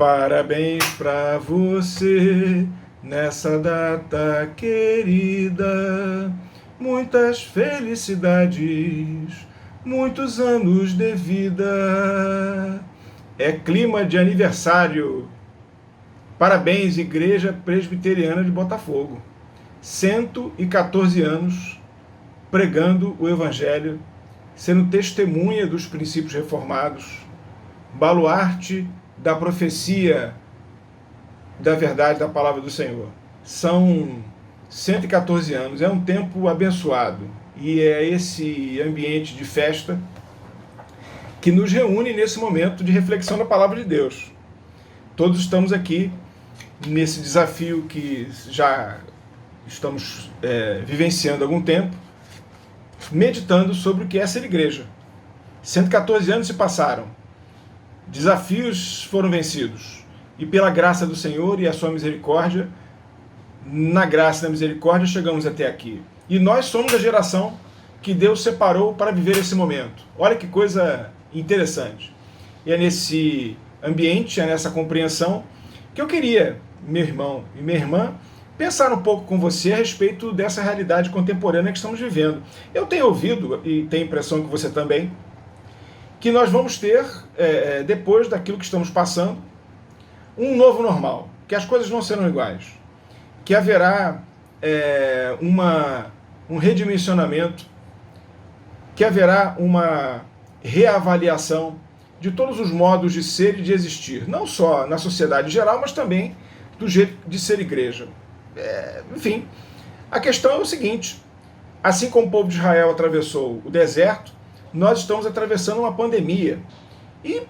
Parabéns pra você nessa data querida. Muitas felicidades, muitos anos de vida. É clima de aniversário. Parabéns, Igreja Presbiteriana de Botafogo. 114 anos pregando o Evangelho, sendo testemunha dos princípios reformados, baluarte da profecia da verdade da palavra do Senhor. São 114 anos, é um tempo abençoado, e é esse ambiente de festa que nos reúne nesse momento de reflexão da palavra de Deus. Todos estamos aqui nesse desafio que já estamos vivenciando há algum tempo, meditando sobre o que é ser igreja. 114 anos se passaram, desafios foram vencidos, e pela graça do Senhor e a sua misericórdia, na graça e na misericórdia chegamos até aqui. E nós somos a geração que Deus separou para viver esse momento. Olha que coisa interessante. E é nesse ambiente, é nessa compreensão, que eu queria, meu irmão e minha irmã, pensar um pouco com você a respeito dessa realidade contemporânea que estamos vivendo. Eu tenho ouvido, e tenho a impressão que você também, que nós vamos ter, depois daquilo que estamos passando, um novo normal, que as coisas não serão iguais, que haverá um redimensionamento, que haverá uma reavaliação de todos os modos de ser e de existir, não só na sociedade em geral, mas também do jeito de ser igreja. Enfim, a questão é o seguinte: assim como o povo de Israel atravessou o deserto, nós estamos atravessando uma pandemia. E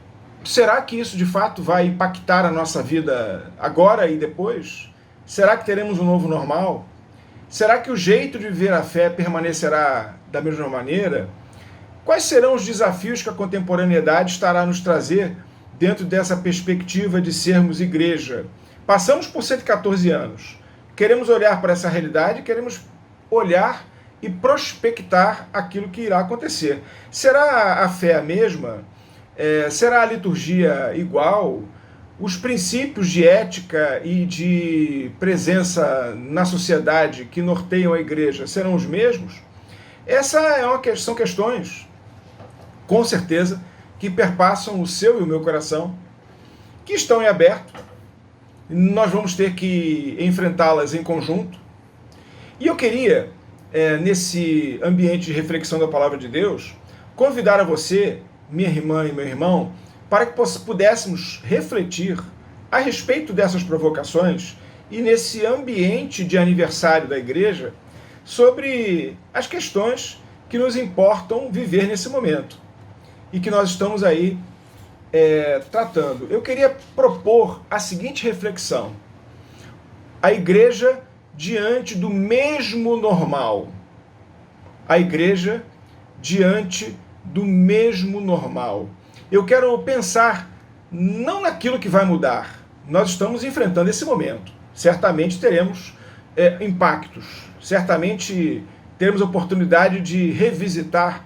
será que isso de fato vai impactar a nossa vida agora e depois? Será que teremos um novo normal? Será que o jeito de viver a fé permanecerá da mesma maneira? Quais serão os desafios que a contemporaneidade estará a nos trazer dentro dessa perspectiva de sermos igreja? Passamos por 114 anos. Queremos olhar para essa realidade, queremos olhar e prospectar aquilo que irá acontecer. Será a fé a mesma? Será a liturgia igual? Os princípios de ética e de presença na sociedade que norteiam a igreja serão os mesmos? São questões, com certeza, que perpassam o seu e o meu coração, que estão em aberto. Nós vamos ter que enfrentá-las em conjunto. E eu queria, nesse ambiente de reflexão da palavra de Deus, convidar a você, minha irmã e meu irmão, para que pudéssemos refletir a respeito dessas provocações e nesse ambiente de aniversário da igreja sobre as questões que nos importam viver nesse momento e que nós estamos aí tratando. Eu queria propor a seguinte reflexão: a igreja diante do mesmo normal. A igreja diante do mesmo normal. Eu quero pensar não naquilo que vai mudar. Nós estamos enfrentando esse momento. Certamente teremos impactos. Certamente teremos oportunidade de revisitar,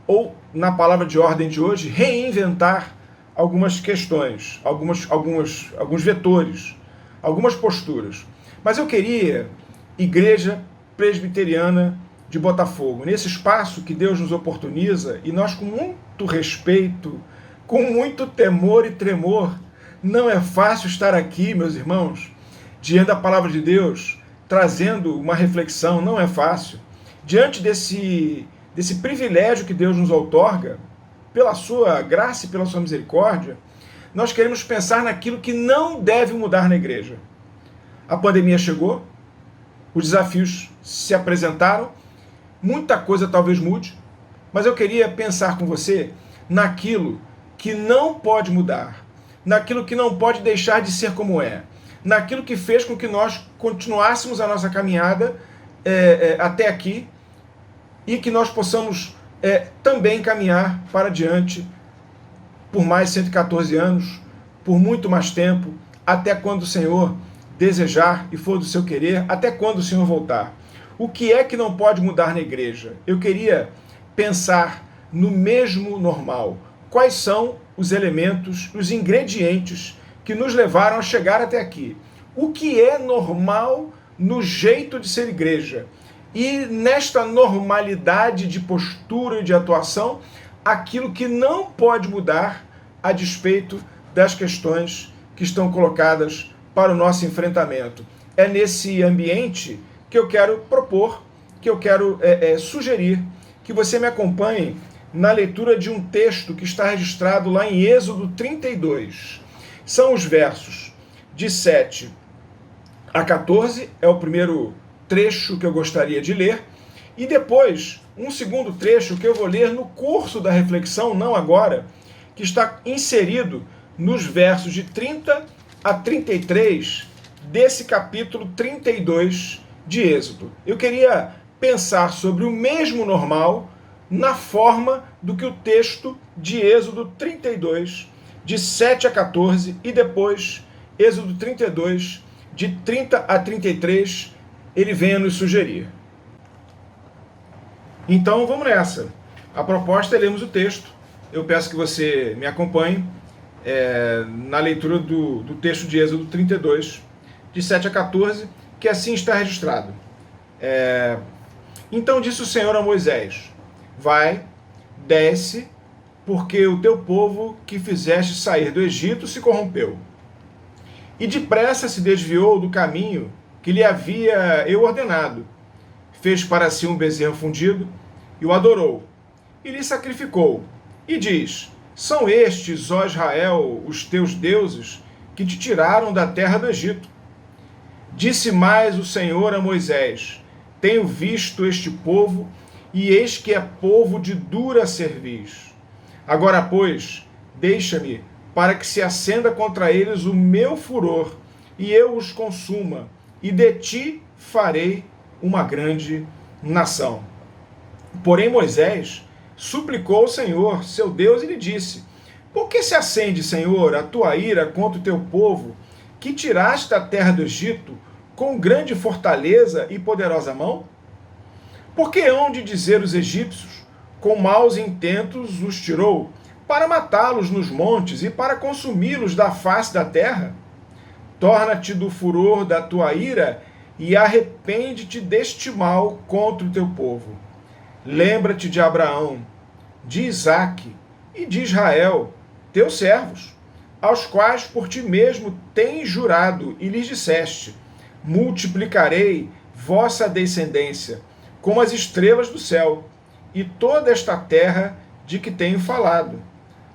ou, na palavra de ordem de hoje, reinventar algumas questões, alguns vetores, algumas posturas. Mas eu queria, Igreja Presbiteriana de Botafogo, nesse espaço que Deus nos oportuniza, e nós com muito respeito, com muito temor e tremor, não é fácil estar aqui, meus irmãos, diante da palavra de Deus, trazendo uma reflexão, não é fácil. Diante desse privilégio que Deus nos outorga, pela sua graça e pela sua misericórdia, nós queremos pensar naquilo que não deve mudar na igreja. A pandemia chegou, os desafios se apresentaram, muita coisa talvez mude, mas eu queria pensar com você naquilo que não pode mudar, naquilo que não pode deixar de ser como é, naquilo que fez com que nós continuássemos a nossa caminhada até aqui e que nós possamos também caminhar para diante por mais 114 anos, por muito mais tempo, até quando o Senhor desejar e for do seu querer, até quando o Senhor voltar. O que é que não pode mudar na igreja? Eu queria pensar no mesmo normal. Quais são os elementos, os ingredientes que nos levaram a chegar até aqui. O que é normal no jeito de ser igreja? E nesta normalidade de postura e de atuação, aquilo que não pode mudar a despeito das questões que estão colocadas para o nosso enfrentamento. É nesse ambiente que eu quero propor, que eu quero sugerir que você me acompanhe na leitura de um texto que está registrado lá em Êxodo 32. São os versos de 7 a 14, é o primeiro trecho que eu gostaria de ler, e depois um segundo trecho que eu vou ler no curso da reflexão, não agora, que está inserido nos versos de 30 a 33 desse capítulo 32 de Êxodo. Eu queria pensar sobre o mesmo normal na forma do que o texto de Êxodo 32, de 7 a 14, e depois Êxodo 32, de 30 a 33, ele vem a nos sugerir. Então vamos nessa. A proposta é lermos o texto. Eu peço que você me acompanhe na leitura do texto de Êxodo 32, de 7 a 14, que assim está registrado. Então disse o Senhor a Moisés: vai, desce, porque o teu povo que fizeste sair do Egito se corrompeu. E depressa se desviou do caminho que lhe havia eu ordenado. Fez para si um bezerro fundido e o adorou. E lhe sacrificou. E diz: são estes, ó Israel, os teus deuses, que te tiraram da terra do Egito. Disse mais o Senhor a Moisés: tenho visto este povo, e eis que é povo de dura cerviz. Agora, pois, deixa-me, para que se acenda contra eles o meu furor, e eu os consuma, e de ti farei uma grande nação. Porém Moisés suplicou ao Senhor, seu Deus, e lhe disse: por que se acende, Senhor, a tua ira contra o teu povo, que tiraste da terra do Egito com grande fortaleza e poderosa mão? Por que hão de dizer os egípcios, com maus intentos os tirou, para matá-los nos montes e para consumi-los da face da terra? Torna-te do furor da tua ira e arrepende-te deste mal contra o teu povo. Lembra-te de Abraão, de Isaque e de Israel, teus servos, aos quais por ti mesmo tens jurado, e lhes disseste: multiplicarei vossa descendência como as estrelas do céu, e toda esta terra de que tenho falado.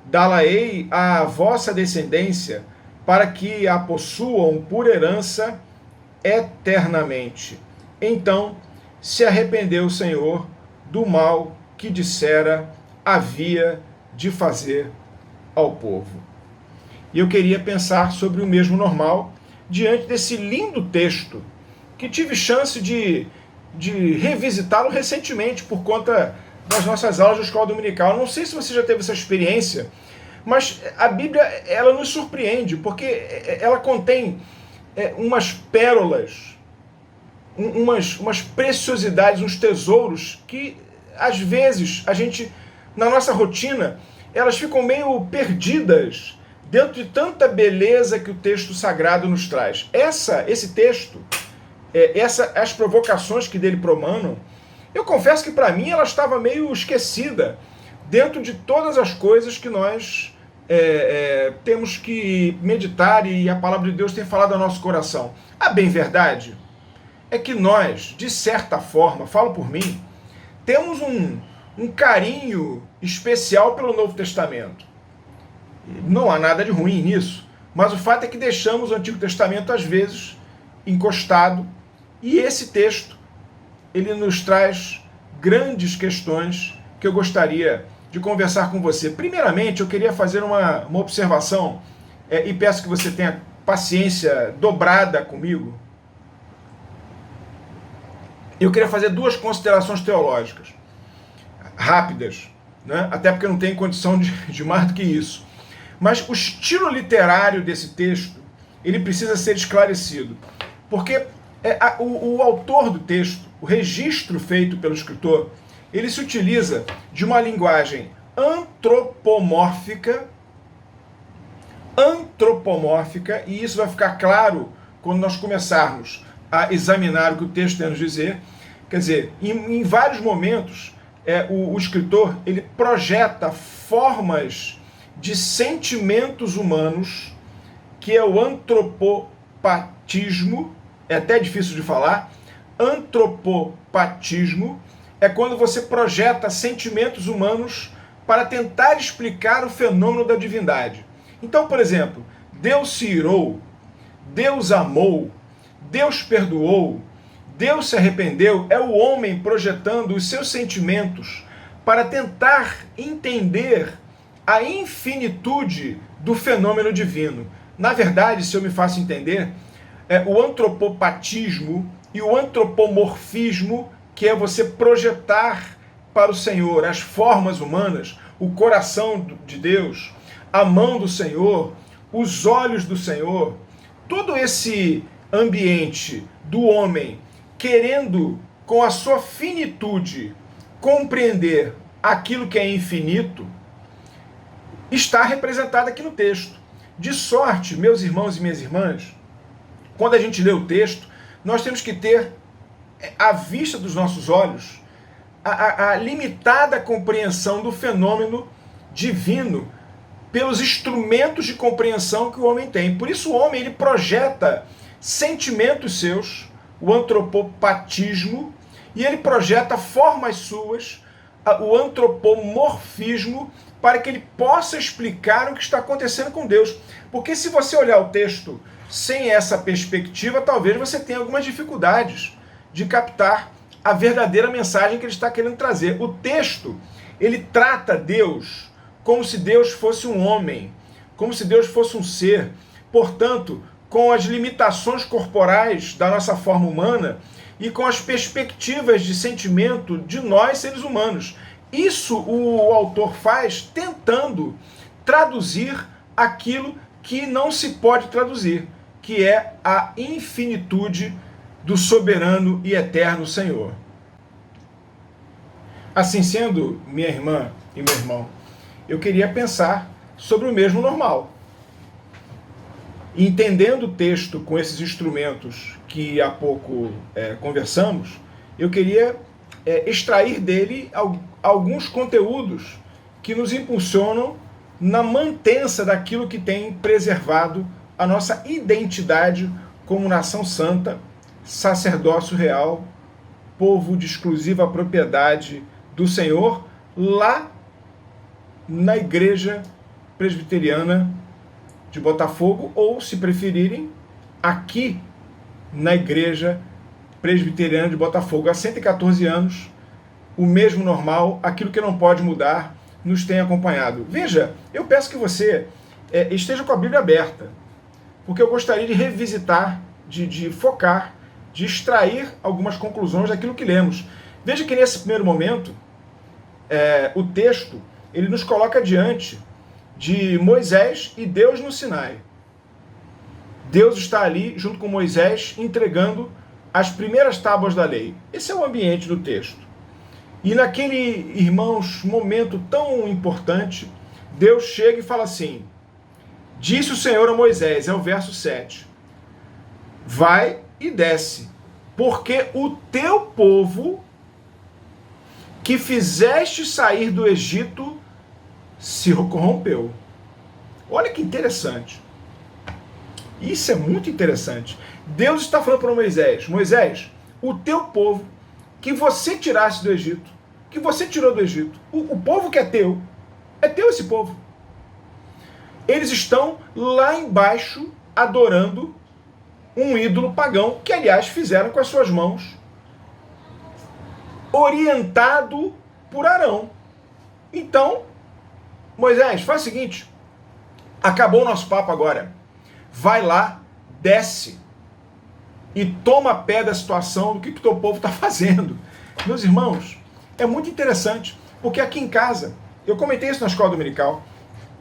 Dá-la-ei à vossa descendência, para que a possuam por herança eternamente. Então se arrependeu o Senhor do mal que dissera havia de fazer ao povo. E eu queria pensar sobre o mesmo normal diante desse lindo texto, que tive chance de revisitá-lo recentemente por conta das nossas aulas de escola dominical. Não sei se você já teve essa experiência, mas a Bíblia, ela nos surpreende, porque ela contém umas pérolas, umas preciosidades, uns tesouros que, às vezes, a gente, na nossa rotina, elas ficam meio perdidas dentro de tanta beleza que o texto sagrado nos traz. Esse texto, as provocações que dele promanam, eu confesso que para mim ela estava meio esquecida dentro de todas as coisas que nós temos que meditar e a palavra de Deus tem falado ao nosso coração. A bem verdade é que nós, de certa forma, falo por mim, temos um carinho especial pelo Novo Testamento. Não há nada de ruim nisso, mas o fato é que deixamos o Antigo Testamento, às vezes, encostado, e esse texto, ele nos traz grandes questões que eu gostaria de conversar com você. Primeiramente, eu queria fazer uma observação, e peço que você tenha paciência dobrada comigo. Eu queria fazer duas considerações teológicas, rápidas, né? Até porque eu não tenho condição de mais do que isso. Mas o estilo literário desse texto, ele precisa ser esclarecido. Porque o autor do texto, o registro feito pelo escritor, ele se utiliza de uma linguagem antropomórfica antropomórfica, e isso vai ficar claro quando nós começarmos a examinar o que o texto tem a nos dizer. Quer dizer, em vários momentos, o escritor ele projeta formas de sentimentos humanos, que é o antropopatismo, é até difícil de falar. Antropopatismo é quando você projeta sentimentos humanos para tentar explicar o fenômeno da divindade. Então, por exemplo, Deus se irou, Deus amou, Deus perdoou, Deus se arrependeu, é o homem projetando os seus sentimentos para tentar entender a infinitude do fenômeno divino. Na verdade, se eu me faço entender, o antropopatismo e o antropomorfismo, que é você projetar para o Senhor as formas humanas, o coração de Deus, a mão do Senhor, os olhos do Senhor, todo esse ambiente do homem querendo, com a sua finitude, compreender aquilo que é infinito, está representado aqui no texto. De sorte, meus irmãos e minhas irmãs, quando a gente lê o texto, nós temos que ter à vista dos nossos olhos a limitada compreensão do fenômeno divino pelos instrumentos de compreensão que o homem tem. Por isso o homem ele projeta sentimentos seus, o antropopatismo, e ele projeta formas suas, o antropomorfismo, para que ele possa explicar o que está acontecendo com Deus. Porque se você olhar o texto sem essa perspectiva, talvez você tenha algumas dificuldades de captar a verdadeira mensagem que ele está querendo trazer. O texto, ele trata Deus como se Deus fosse um homem, como se Deus fosse um ser, portanto, com as limitações corporais da nossa forma humana e com as perspectivas de sentimento de nós, seres humanos. Isso o autor faz tentando traduzir aquilo que não se pode traduzir, que é a infinitude do soberano e eterno Senhor. Assim sendo, minha irmã e meu irmão, eu queria pensar sobre o mesmo normal. Entendendo o texto com esses instrumentos que há pouco conversamos, eu queria extrair dele alguns conteúdos que nos impulsionam na mantença daquilo que tem preservado a nossa identidade como nação santa, sacerdócio real, povo de exclusiva propriedade do Senhor, lá na Igreja Presbiteriana de Botafogo, ou, se preferirem, aqui na Igreja Presbiteriana de Botafogo. Há 114 anos, o mesmo normal, aquilo que não pode mudar, nos tem acompanhado. Veja, eu peço que você esteja com a Bíblia aberta, porque eu gostaria de revisitar, de focar, de extrair algumas conclusões daquilo que lemos. Veja que nesse primeiro momento, o texto ele nos coloca diante de Moisés e Deus no Sinai. Deus está ali, junto com Moisés, entregando as primeiras tábuas da lei. Esse é o ambiente do texto. E naquele, irmãos, momento tão importante, Deus chega e fala assim: disse o Senhor a Moisés, é o verso 7, vai e desce, porque o teu povo que fizeste sair do Egito se corrompeu. Olha que interessante. Isso é muito interessante. Deus está falando para Moisés: Moisés, o teu povo que você tirasse do Egito, que você tirou do Egito, o povo que é teu esse povo. Eles estão lá embaixo adorando um ídolo pagão, que aliás fizeram com as suas mãos, orientado por Arão. Então, Moisés, faz o seguinte, acabou o nosso papo agora, vai lá, desce e toma pé da situação do que o teu povo está fazendo. Meus irmãos, é muito interessante, porque aqui em casa, eu comentei isso na escola dominical,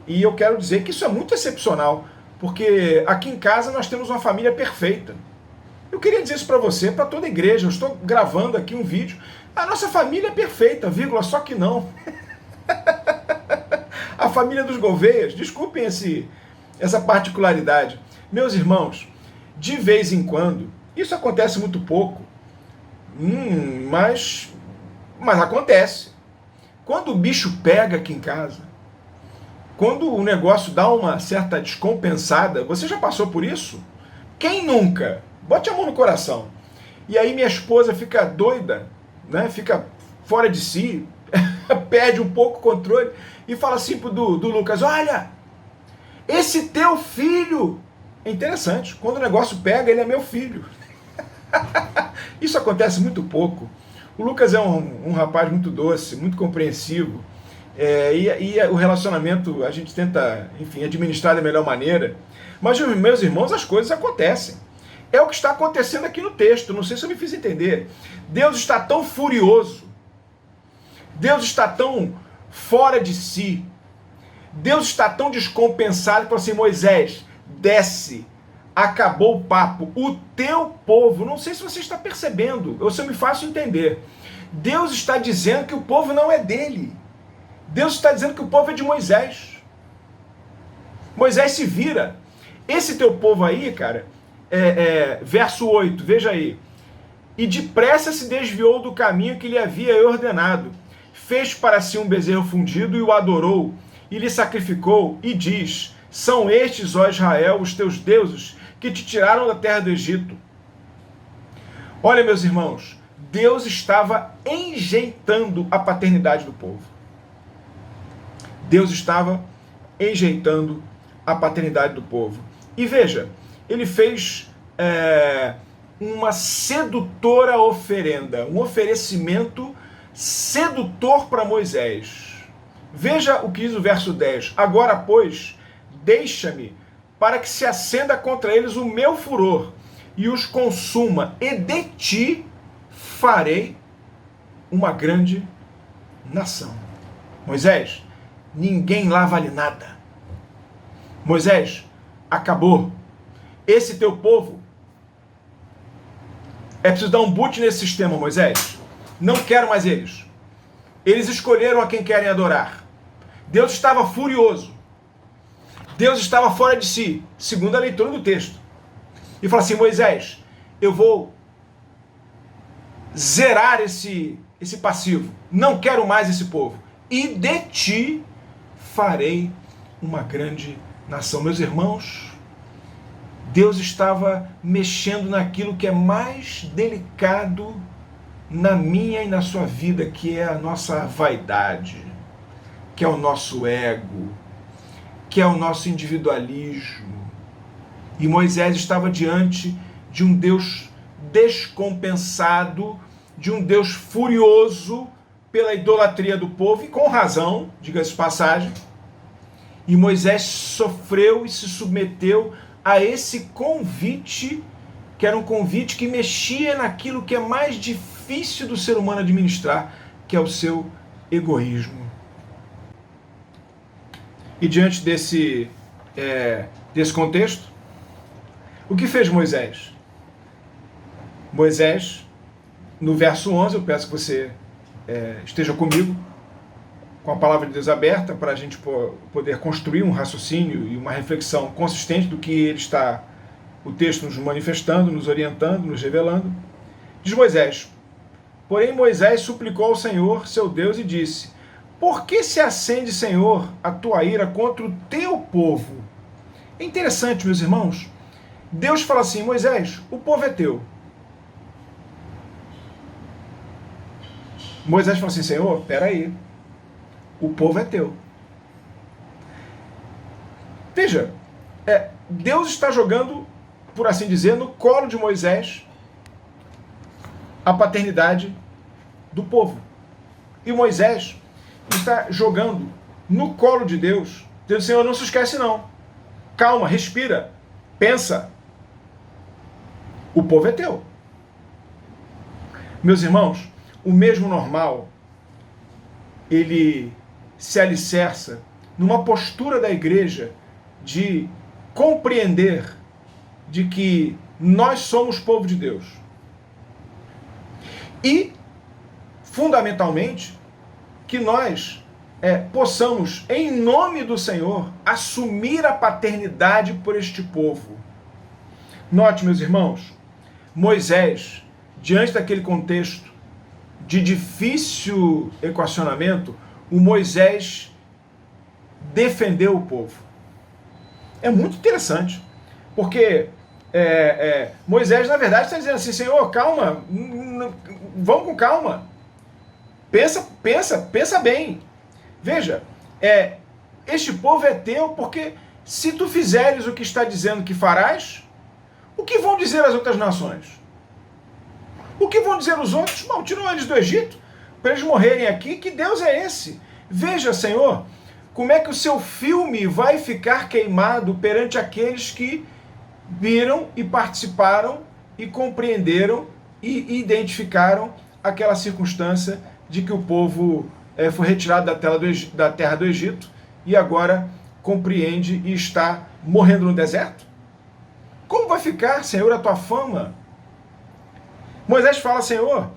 e eu quero dizer que isso é muito excepcional, porque aqui em casa nós temos uma família perfeita. Eu queria dizer isso para você, para toda a igreja. Eu estou gravando aqui um vídeo. A nossa família é perfeita, vírgula, só que não. A família dos Gouveias, desculpem essa particularidade. Meus irmãos, de vez em quando, isso acontece muito pouco, mas acontece. Quando o bicho pega aqui em casa, quando o negócio dá uma certa descompensada, você já passou por isso? Quem nunca? Bote a mão no coração. E aí minha esposa fica doida, né? Fica fora de si, perde um pouco o controle e fala assim do Lucas: olha, esse teu filho... É interessante, quando o negócio pega, ele é meu filho. Isso acontece muito pouco. O Lucas é um rapaz muito doce, muito compreensivo, e o relacionamento a gente tenta, enfim, administrar da melhor maneira. Mas, meus irmãos, as coisas acontecem. É o que está acontecendo aqui no texto, não sei se eu me fiz entender. Deus está tão furioso, Deus está tão fora de si, Deus está tão descompensado, que falou assim: Moisés, desce, acabou o papo, o teu povo... Não sei se você está percebendo, ou se eu me faço entender. Deus está dizendo que o povo não é dele. Deus está dizendo que o povo é de Moisés. Moisés se vira. Esse teu povo aí, cara, verso 8, veja aí. E depressa se desviou do caminho que lhe havia ordenado. Fez para si um bezerro fundido e o adorou, e lhe sacrificou, e diz: são estes, ó Israel, os teus deuses, que te tiraram da terra do Egito. Olha, meus irmãos, Deus estava enjeitando a paternidade do povo. Deus estava enjeitando a paternidade do povo. E veja, ele fez uma sedutora oferenda, um oferecimento sedutor para Moisés. Veja o que diz o verso 10. Agora, pois, deixa-me, para que se acenda contra eles o meu furor, e os consuma, e de ti farei uma grande nação. Moisés, ninguém lá vale nada. Moisés, acabou. Esse teu povo, é preciso dar um boot nesse sistema, Moisés. Não quero mais eles. Eles escolheram a quem querem adorar. Deus estava furioso. Deus estava fora de si, segundo a leitura do texto. E fala assim: Moisés, eu vou zerar esse passivo. Não quero mais esse povo. E de ti farei uma grande nação. Meus irmãos, Deus estava mexendo naquilo que é mais delicado na minha e na sua vida, que é a nossa vaidade, que é o nosso ego, que é o nosso individualismo. E Moisés estava diante de um Deus descompensado, de um Deus furioso pela idolatria do povo, e com razão, diga-se de passagem. E Moisés sofreu e se submeteu a esse convite, que era um convite que mexia naquilo que é mais difícil do ser humano administrar, que é o seu egoísmo. E diante desse contexto, o que fez Moisés? Moisés, no verso 11, eu peço que você esteja comigo, com a palavra de Deus aberta, para a gente poder construir um raciocínio e uma reflexão consistente do que o texto nos manifestando, nos orientando, nos revelando. Diz Moisés: porém Moisés suplicou ao Senhor, seu Deus, e disse: por que se acende, Senhor, a tua ira contra o teu povo? É interessante, meus irmãos. Deus fala assim: Moisés, o povo é teu. Moisés fala assim: Senhor, peraí, o povo é teu. Veja, Deus está jogando, por assim dizer, no colo de Moisés a paternidade do povo. E Moisés está jogando no colo de Deus, dizendo: Senhor, não se esquece não. Calma, respira, pensa. O povo é teu. Meus irmãos, o mesmo normal, ele se alicerça numa postura da igreja de compreender de que nós somos povo de Deus. E, fundamentalmente, que nós possamos, em nome do Senhor, assumir a paternidade por este povo. Note, meus irmãos, Moisés, diante daquele contexto de difícil equacionamento, o Moisés defendeu o povo. É muito interessante, porque Moisés, na verdade, está dizendo assim, Senhor, calma, vamos com calma, pensa bem. Veja, este povo é teu, porque se tu fizeres o que está dizendo que farás, o que vão dizer as outras nações? O que vão dizer os outros? Bom, tirou eles do Egito, para eles morrerem aqui, que Deus é esse? Veja, Senhor, como é que o seu filme vai ficar queimado perante aqueles que viram e participaram e compreenderam e identificaram aquela circunstância de que o povo foi retirado da terra do Egito e agora compreende e está morrendo no deserto? Como vai ficar, Senhor, a tua fama? Moisés fala, Senhor,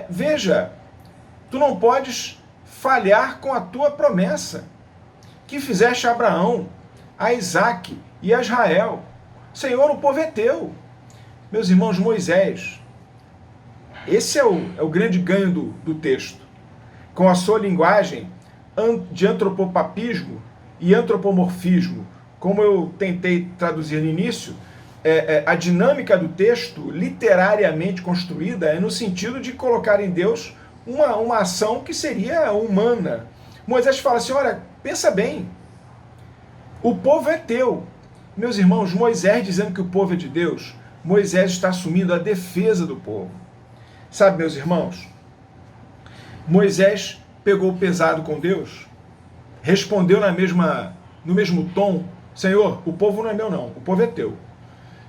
veja, tu não podes falhar com a tua promessa que fizeste a Abraão, a Isaque e a Israel. Senhor, o povo é teu. Meus irmãos, Moisés, esse é o grande ganho do texto. Com a sua linguagem de antropopapismo e antropomorfismo, como eu tentei traduzir no início, a dinâmica do texto, literariamente construída, é no sentido de colocar em Deus uma ação que seria humana. Moisés fala assim, olha, pensa bem, o povo é teu. Meus irmãos, Moisés dizendo que o povo é de Deus, Moisés está assumindo a defesa do povo. Sabe, meus irmãos, Moisés pegou pesado com Deus, respondeu no mesmo tom, Senhor, o povo não é meu não, o povo é teu.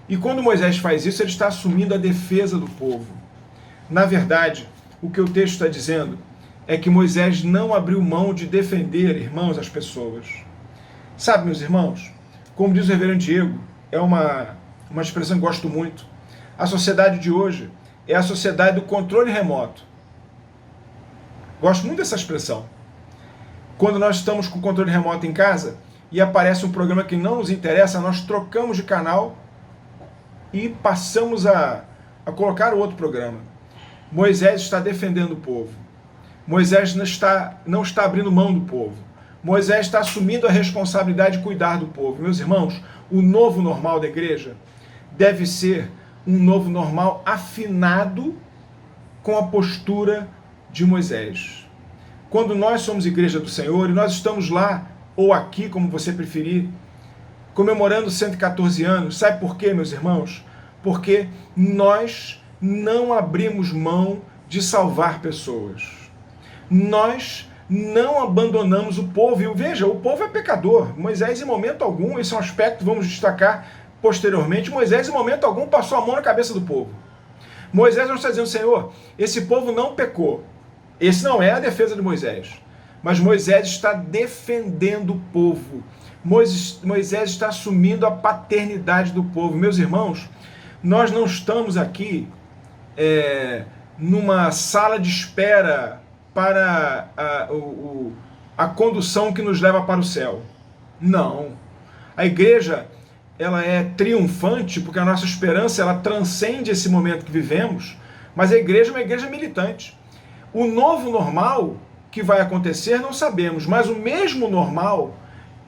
E quando Moisés faz isso, ele está assumindo a defesa do povo. Na verdade, o que o texto está dizendo é que Moisés não abriu mão de defender, irmãos, as pessoas. Sabe, meus irmãos, como diz o reverendo Diego, é uma expressão que gosto muito, a sociedade de hoje é a sociedade do controle remoto. Gosto muito dessa expressão. Quando nós estamos com o controle remoto em casa e aparece um programa que não nos interessa, nós trocamos de canal e passamos a colocar o outro programa. Moisés está defendendo o povo. Moisés não está abrindo mão do povo. Moisés está assumindo a responsabilidade de cuidar do povo. Meus irmãos, o novo normal da igreja deve ser um novo normal afinado com a postura de Moisés. Quando nós somos igreja do Senhor e nós estamos lá, ou aqui, como você preferir, comemorando 114 anos, sabe por quê, meus irmãos? Porque nós não abrimos mão de salvar pessoas. Nós não abandonamos o povo. E veja, o povo é pecador. Moisés, em momento algum, esse é um aspecto que vamos destacar posteriormente, Moisés, em momento algum, passou a mão na cabeça do povo. Moisés não está dizendo, Senhor, esse povo não pecou. Esse não é a defesa de Moisés. Mas Moisés está defendendo o povo. Moisés está assumindo a paternidade do povo. Meus irmãos, nós não estamos aqui numa sala de espera para a condução que nos leva para o céu. Não. A igreja, ela é triunfante porque a nossa esperança, ela transcende esse momento que vivemos, mas a igreja é uma igreja militante. O novo normal que vai acontecer não sabemos, mas o mesmo normal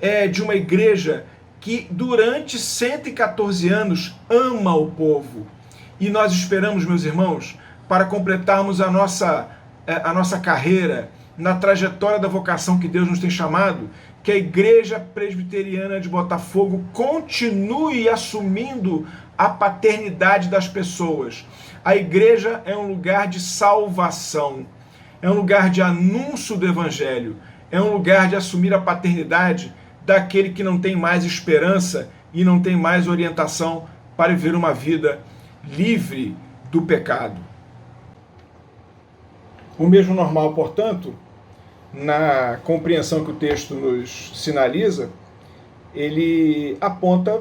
é de uma igreja que durante 114 anos ama o povo. E nós esperamos, meus irmãos, para completarmos a nossa carreira na trajetória da vocação que Deus nos tem chamado, que a Igreja Presbiteriana de Botafogo continue assumindo a paternidade das pessoas. A igreja é um lugar de salvação, é um lugar de anúncio do Evangelho, é um lugar de assumir a paternidade daquele que não tem mais esperança e não tem mais orientação para viver uma vida livre do pecado. O mesmo normal, portanto, na compreensão que o texto nos sinaliza, ele aponta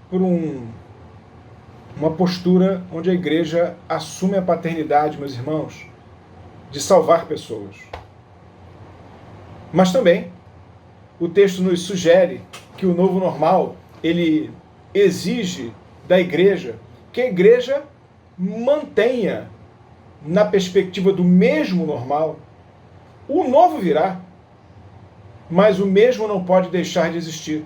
por uma postura onde a igreja assume a paternidade, meus irmãos, de salvar pessoas. Mas também o texto nos sugere que o novo normal, ele exige da igreja que a igreja mantenha, na perspectiva do mesmo normal. O novo virá, mas o mesmo não pode deixar de existir.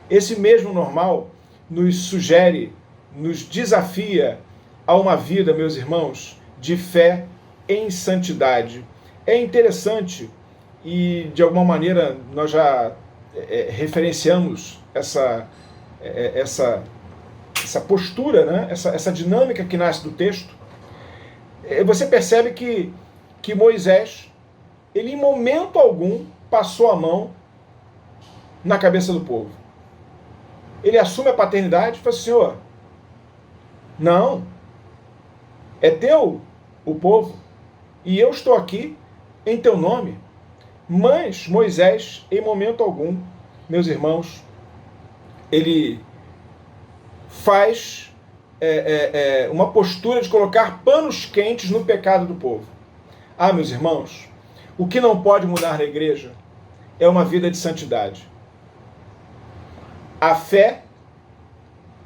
Esse mesmo normal nos sugere, nos desafia a uma vida, meus irmãos, de fé em santidade. É interessante, e de alguma maneira nós já referenciamos essa postura, né? essa dinâmica que nasce do texto. Você percebe que Moisés, ele em momento algum passou a mão na cabeça do povo. Ele assume a paternidade e fala assim: Senhor, não, é teu o povo, e eu estou aqui em teu nome. Mas Moisés, em momento algum, meus irmãos, ele faz uma postura de colocar panos quentes no pecado do povo. Ah, meus irmãos, o que não pode mudar na igreja é uma vida de santidade. A fé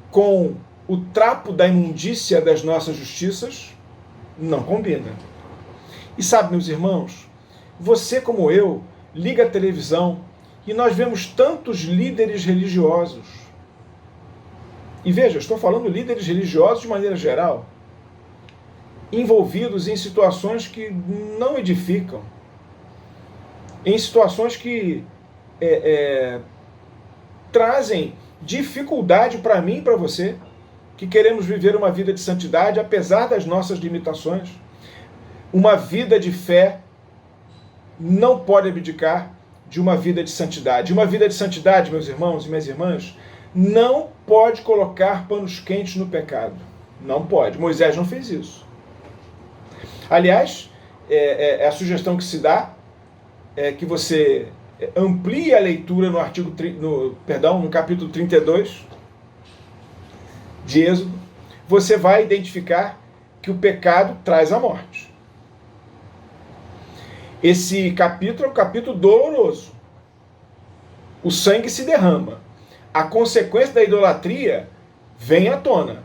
com o trapo da imundícia das nossas justiças não combina. E sabe, meus irmãos, você como eu liga a televisão e nós vemos tantos líderes religiosos. E veja, estou falando líderes religiosos de maneira geral, envolvidos em situações que não edificam, em situações que trazem dificuldade para mim e para você, que queremos viver uma vida de santidade, apesar das nossas limitações. Uma vida de fé não pode abdicar de uma vida de santidade. Uma vida de santidade, meus irmãos e minhas irmãs, não pode colocar panos quentes no pecado. Não pode. Moisés não fez isso. Aliás, a sugestão que se dá é que você amplie a leitura no capítulo 32 de Êxodo. Você vai identificar que o pecado traz a morte. Esse capítulo é um capítulo doloroso. O sangue se derrama. A consequência da idolatria vem à tona.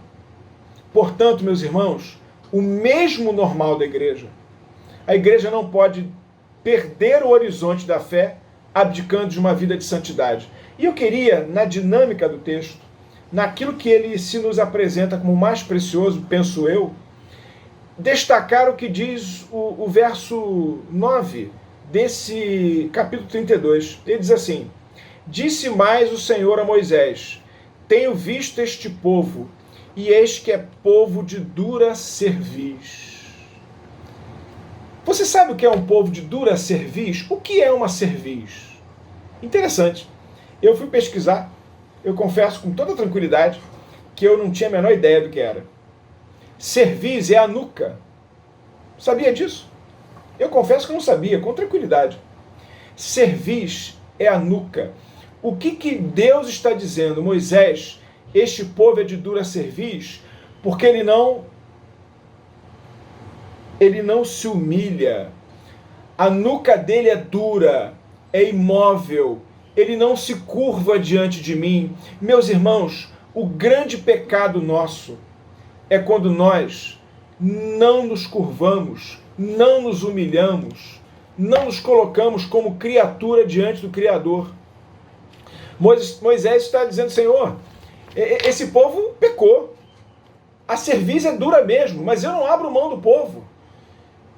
Portanto, meus irmãos, o mesmo normal da igreja. A igreja não pode perder o horizonte da fé abdicando de uma vida de santidade. E eu queria, na dinâmica do texto, naquilo que ele se nos apresenta como mais precioso, penso eu, destacar o que diz o verso 9 desse capítulo 32. Ele diz assim: Disse mais o Senhor a Moisés: Tenho visto este povo, e eis que é povo de dura cerviz. Você sabe o que é um povo de dura cerviz? O que é uma cerviz? Interessante. Eu fui pesquisar, eu confesso com toda tranquilidade que eu não tinha a menor ideia do que era. Cerviz é a nuca. Sabia disso? Eu confesso que não sabia, com tranquilidade. Cerviz é a nuca. O que Deus está dizendo? Moisés, este povo é de dura cerviz, porque ele não se humilha. A nuca dele é dura, é imóvel. Ele não se curva diante de mim. Meus irmãos, o grande pecado nosso é quando nós não nos curvamos, não nos humilhamos, não nos colocamos como criatura diante do Criador. Moisés está dizendo: Senhor, esse povo pecou. A cerviz é dura mesmo, mas eu não abro mão do povo.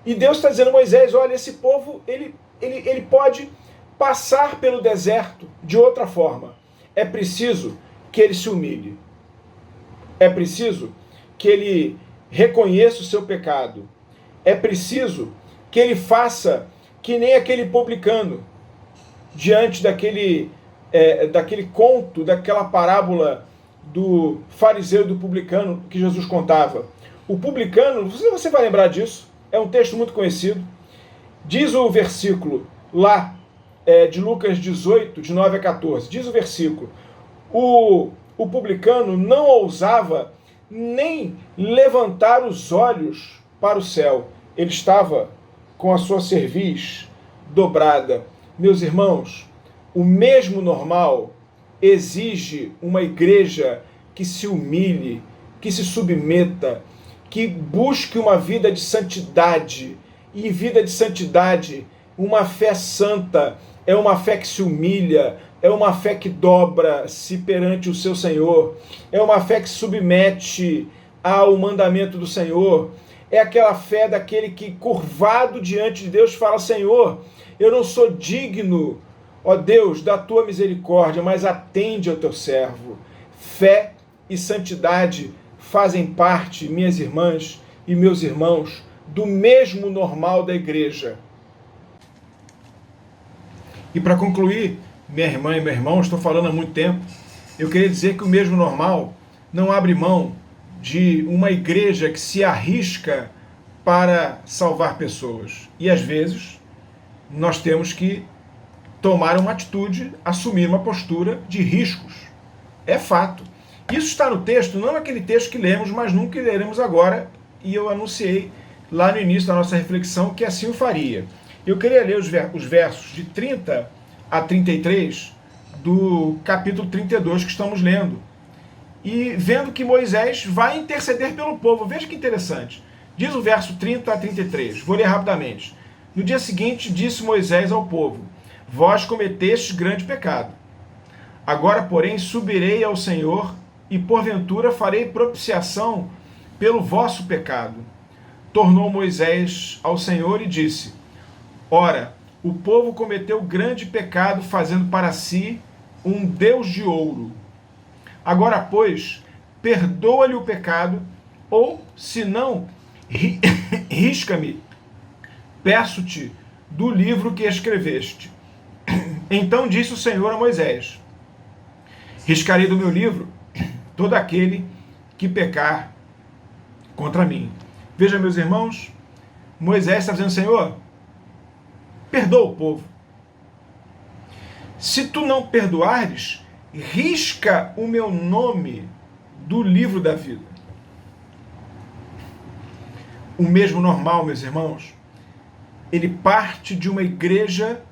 E Deus está dizendo: Moisés, olha, esse povo, ele pode passar pelo deserto de outra forma. É preciso que ele se humilhe. É preciso que ele reconheça o seu pecado. É preciso que ele faça que nem aquele publicano, diante daquele conto, daquela parábola do fariseu e do publicano que Jesus contava. O publicano, você vai lembrar disso, é um texto muito conhecido. Diz o versículo lá, de Lucas 18, de 9 a 14, diz o versículo: o publicano não ousava nem levantar os olhos para o céu. Ele estava com a sua cerviz dobrada. Meus irmãos, o mesmo normal exige uma igreja que se humilhe, que se submeta, que busque uma vida de santidade. E vida de santidade, uma fé santa, é uma fé que se humilha, é uma fé que dobra-se perante o seu Senhor, é uma fé que se submete ao mandamento do Senhor, é aquela fé daquele que, curvado diante de Deus, fala: Senhor, eu não sou digno, ó Deus, da tua misericórdia, mas atende ao teu servo. Fé e santidade fazem parte, minhas irmãs e meus irmãos, do mesmo normal da igreja. E para concluir, minha irmã e meu irmão, estou falando há muito tempo, eu queria dizer que o mesmo normal não abre mão de uma igreja que se arrisca para salvar pessoas. E às vezes nós temos que tomar uma atitude, assumir uma postura de riscos. É fato. Isso está no texto, não naquele texto que lemos, mas num que leremos agora, e eu anunciei lá no início da nossa reflexão que assim o faria. Eu queria ler os versos de 30 a 33 do capítulo 32 que estamos lendo. E vendo que Moisés vai interceder pelo povo. Veja que interessante. Diz o verso 30 a 33. Vou ler rapidamente. No dia seguinte, disse Moisés ao povo: Vós cometestes grande pecado. Agora, porém, subirei ao Senhor e porventura farei propiciação pelo vosso pecado. Tornou Moisés ao Senhor e disse: Ora, o povo cometeu grande pecado, fazendo para si um Deus de ouro. Agora, pois, perdoa-lhe o pecado, ou, se não, risca-me, peço-te, do livro que escreveste. Então disse o Senhor a Moisés: Riscarei do meu livro todo aquele que pecar contra mim. Veja, meus irmãos, Moisés está dizendo: Senhor, perdoa o povo. Se tu não perdoares, risca o meu nome do livro da vida. O mesmo normal, meus irmãos, ele parte de uma igreja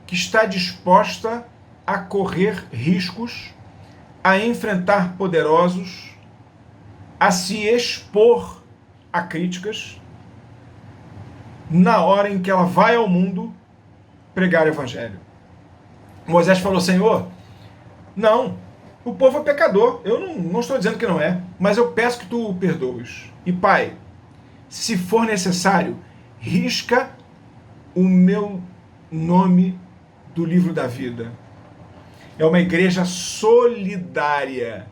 que está disposta a correr riscos, a enfrentar poderosos, a se expor a críticas, na hora em que ela vai ao mundo pregar o evangelho. Moisés falou: Senhor, não, o povo é pecador, eu não estou dizendo que não é, mas eu peço que tu o perdoes. E Pai, se for necessário, risca o meu nome do livro da vida. É uma igreja solidária,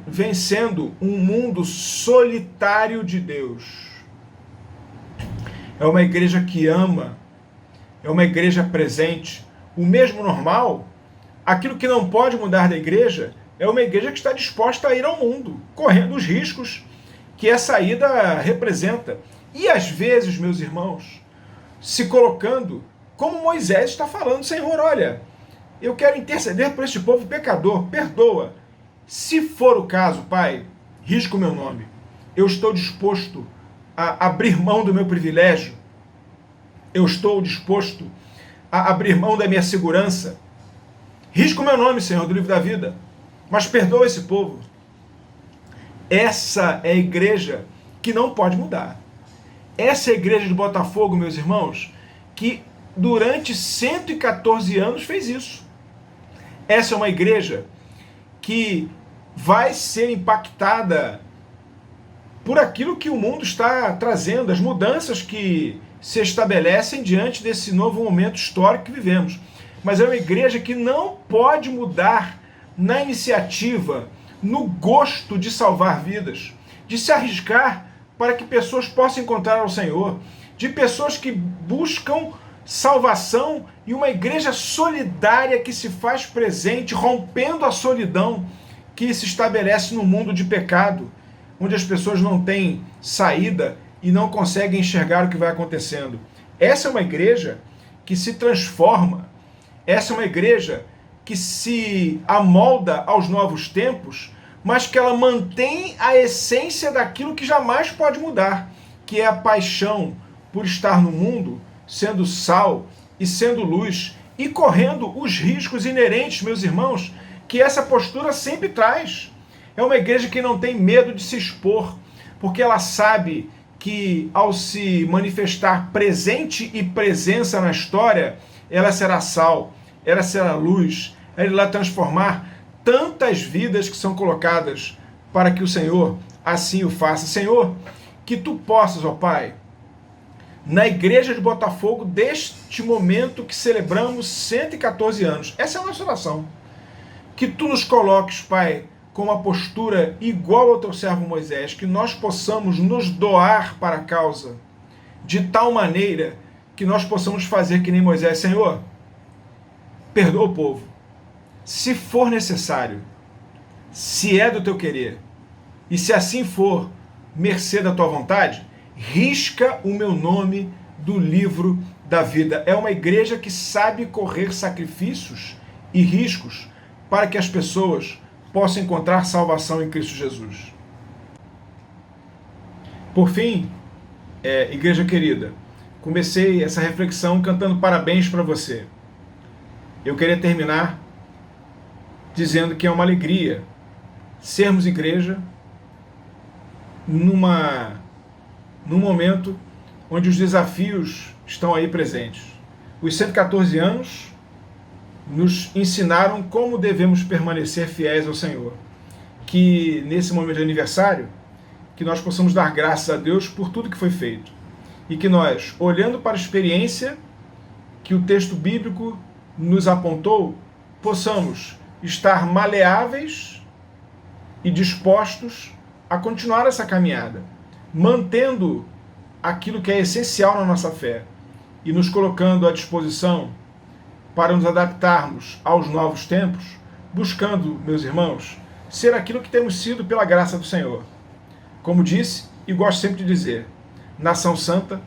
vencendo um mundo solitário de Deus. É uma igreja que ama, é uma igreja presente. O mesmo normal, aquilo que não pode mudar da igreja, é uma igreja que está disposta a ir ao mundo, correndo os riscos que essa ida representa. E às vezes, meus irmãos, se colocando como Moisés está falando: Senhor, olha, eu quero interceder por este povo pecador, perdoa. Se for o caso, Pai, risca o meu nome. Eu estou disposto a abrir mão do meu privilégio. Eu estou disposto a abrir mão da minha segurança. Risca o meu nome, Senhor, do livro da vida. Mas perdoa esse povo. Essa é a igreja que não pode mudar. Essa é a igreja de Botafogo, meus irmãos, que durante 114 anos fez isso. Essa é uma igreja que vai ser impactada por aquilo que o mundo está trazendo, as mudanças que se estabelecem diante desse novo momento histórico que vivemos. Mas é uma igreja que não pode mudar na iniciativa, no gosto de salvar vidas, de se arriscar para que pessoas possam encontrar ao Senhor, de pessoas que buscam salvação, e uma igreja solidária que se faz presente, rompendo a solidão que se estabelece no mundo de pecado, onde as pessoas não têm saída e não conseguem enxergar o que vai acontecendo. Essa é uma igreja que se transforma, essa é uma igreja que se amolda aos novos tempos, mas que ela mantém a essência daquilo que jamais pode mudar, que é a paixão por estar no mundo sendo sal e sendo luz e correndo os riscos inerentes, meus irmãos, que essa postura sempre traz. É uma igreja que não tem medo de se expor, porque ela sabe que ao se manifestar presente e presença na história, ela será sal, ela será luz, ela irá transformar tantas vidas que são colocadas para que o Senhor assim o faça. Senhor, que tu possas, ó Pai, na igreja de Botafogo, deste momento que celebramos 114 anos, essa é a nossa oração, que tu nos coloques, Pai, com uma postura igual ao teu servo Moisés, que nós possamos nos doar para a causa, de tal maneira que nós possamos fazer que nem Moisés. Senhor, perdoa o povo, se for necessário, se é do teu querer, e se assim for, mercê da tua vontade, risca o meu nome do livro da vida. É uma igreja que sabe correr sacrifícios e riscos para que as pessoas possam encontrar salvação em Cristo Jesus. Por fim, igreja querida, comecei essa reflexão cantando parabéns para você. Eu queria terminar dizendo que é uma alegria sermos igreja num momento onde os desafios estão aí presentes. Os 114 anos nos ensinaram como devemos permanecer fiéis ao Senhor. Que nesse momento de aniversário, que nós possamos dar graças a Deus por tudo que foi feito. E que nós, olhando para a experiência que o texto bíblico nos apontou, possamos estar maleáveis e dispostos a continuar essa caminhada, mantendo aquilo que é essencial na nossa fé e nos colocando à disposição para nos adaptarmos aos novos tempos, buscando, meus irmãos, ser aquilo que temos sido pela graça do Senhor. Como disse e gosto sempre de dizer, nação santa,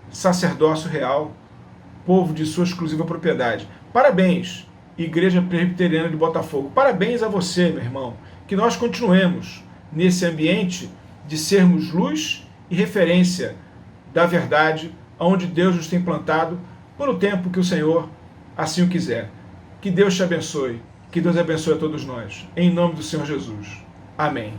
sacerdócio real, povo de sua exclusiva propriedade. Parabéns, Igreja Presbiteriana de Botafogo. Parabéns a você, meu irmão, que nós continuemos nesse ambiente de sermos luz e referência da verdade, onde Deus nos tem plantado, por o tempo que o Senhor assim o quiser. Que Deus te abençoe, que Deus abençoe a todos nós. Em nome do Senhor Jesus. Amém.